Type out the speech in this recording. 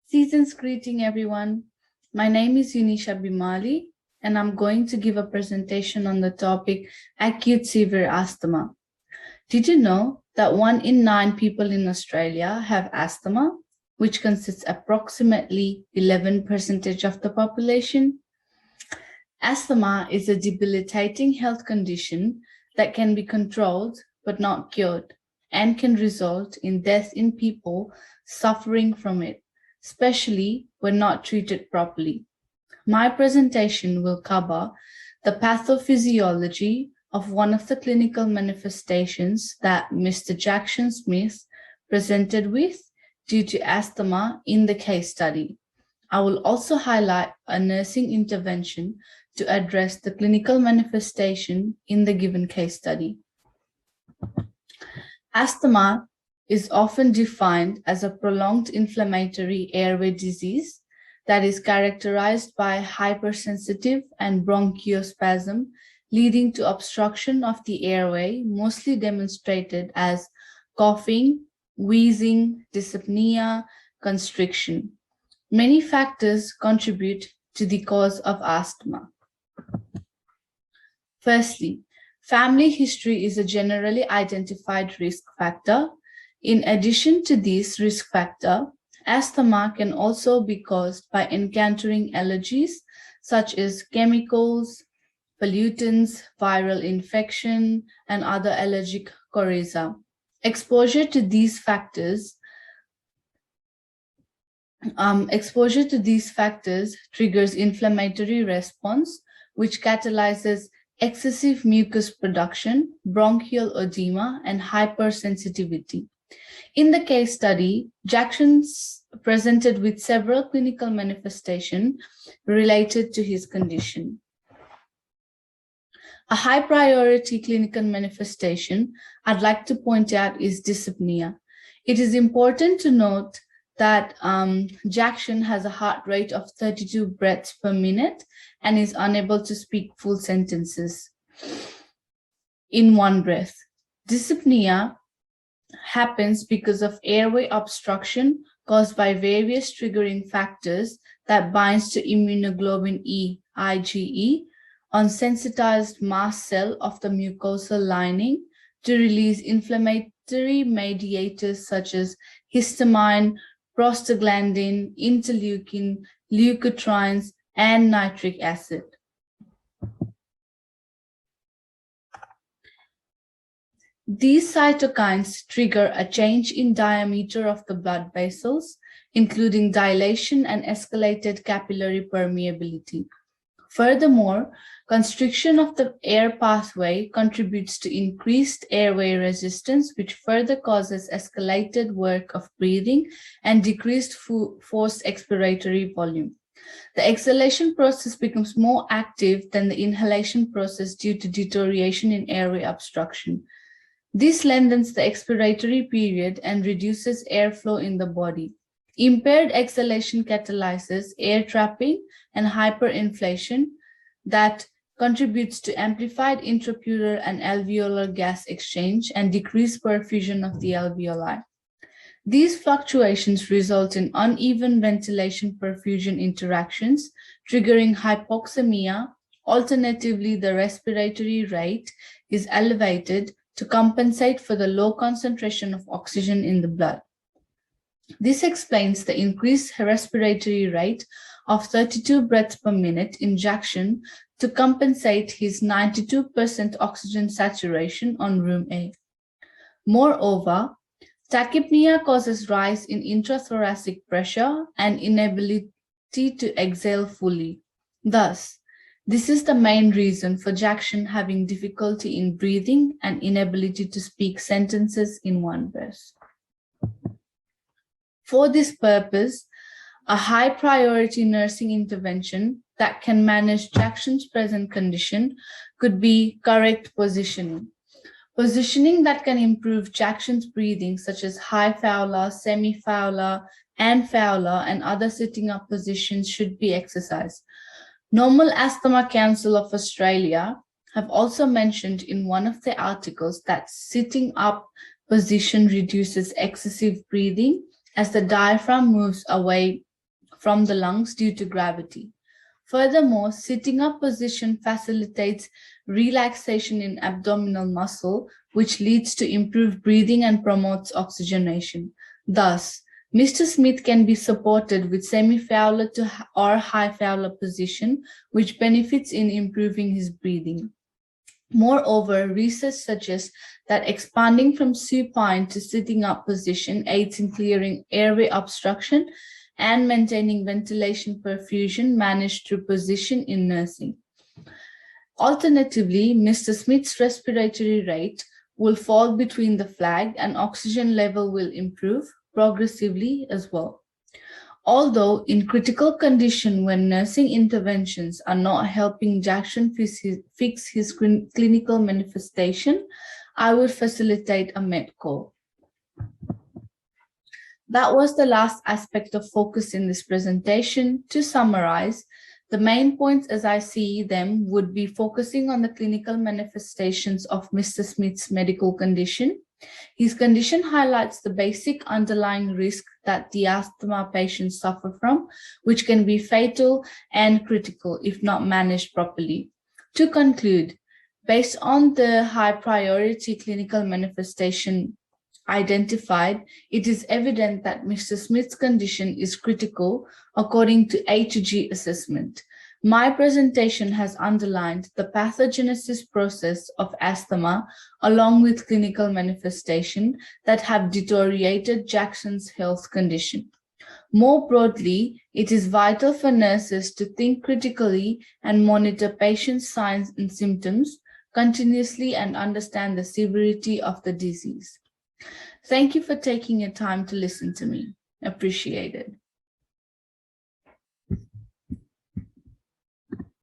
Season's greeting, everyone. My name is Yunisha Bimali, and I'm going to give a presentation on the topic acute severe asthma. Did you know that 1 in 9 people in Australia have asthma, which consists approximately 11% of the population? Asthma is a debilitating health condition that can be controlled but not cured, and can result in death in people suffering from it, especially when not treated properly. My presentation will cover the pathophysiology of one of the clinical manifestations that Mr. Jackson Smith presented with due to asthma in the case study. I will also highlight a nursing intervention to address the clinical manifestation in the given case study. Asthma is often defined as a prolonged inflammatory airway disease that is characterized by hypersensitive and bronchospasm, leading to obstruction of the airway, mostly demonstrated as coughing, wheezing, dyspnea, constriction. Many factors contribute to the cause of asthma. Firstly, family history is a generally identified risk factor. In addition to this risk factor, asthma can also be caused by encountering allergies such as chemicals, pollutants, viral infection, and other allergic coryza. Exposure to these factors triggers inflammatory response, which catalyzes excessive mucus production, bronchial edema, and hypersensitivity. In the case study, Jackson presented with several clinical manifestations related to his condition. A high priority clinical manifestation I'd like to point out is dyspnea. It is important to note that Jackson has a heart rate of 32 breaths per minute and is unable to speak full sentences in one breath. Dyspnea happens because of airway obstruction caused by various triggering factors that binds to immunoglobulin E, IgE, on sensitized mast cell of the mucosal lining to release inflammatory mediators such as histamine, prostaglandin, interleukin, leukotrienes, and nitric acid. These cytokines trigger a change in diameter of the blood vessels, including dilation and escalated capillary permeability. Furthermore, constriction of the air pathway contributes to increased airway resistance, which further causes escalated work of breathing and decreased forced expiratory volume. The exhalation process becomes more active than the inhalation process due to deterioration in airway obstruction. This lengthens the expiratory period and reduces airflow in the body. Impaired exhalation catalyzes air trapping and hyperinflation that contributes to amplified intrapleural and alveolar gas exchange and decreased perfusion of the alveoli. These fluctuations result in uneven ventilation-perfusion interactions, triggering hypoxemia. Alternatively, the respiratory rate is elevated to compensate for the low concentration of oxygen in the blood. This explains the increased respiratory rate of 32 breaths per minute in Jackson to compensate his 92% oxygen saturation on room A. Moreover, tachypnea causes rise in intrathoracic pressure and inability to exhale fully. Thus, this is the main reason for Jackson having difficulty in breathing and inability to speak sentences in one breath. For this purpose, a high priority nursing intervention that can manage Jackson's present condition could be correct positioning. Positioning that can improve Jackson's breathing, such as high Fowler, semi-Fowler, and Fowler, and other sitting up positions should be exercised. Normal Asthma Council of Australia have also mentioned in one of their articles that sitting up position reduces excessive breathing as the diaphragm moves away from the lungs due to gravity. Furthermore, sitting up position facilitates relaxation in abdominal muscle, which leads to improved breathing and promotes oxygenation. Thus, Mr. Smith can be supported with semi-Fowler or high Fowler position, which benefits in improving his breathing. Moreover, research suggests that expanding from supine to sitting up position aids in clearing airway obstruction and maintaining ventilation perfusion managed through position in nursing. Alternatively, Mr. Smith's respiratory rate will fall between the flag and oxygen level will improve progressively as well. Although in critical condition when nursing interventions are not helping Jackson fix his clinical manifestation, I would facilitate a med call. That was the last aspect of focus in this presentation. To summarize, the main points as I see them would be focusing on the clinical manifestations of Mr. Smith's medical condition. His condition highlights the basic underlying risk that the asthma patients suffer from, which can be fatal and critical if not managed properly. To conclude, based on the high priority clinical manifestation identified, it is evident that Mr. Smith's condition is critical according to A to G assessment. My presentation has underlined the pathogenesis process of asthma along with clinical manifestation that have deteriorated Jackson's health condition. More broadly, it is vital for nurses to think critically and monitor patients' signs and symptoms continuously and understand the severity of the disease. Thank you for taking your time to listen to me. Appreciate it.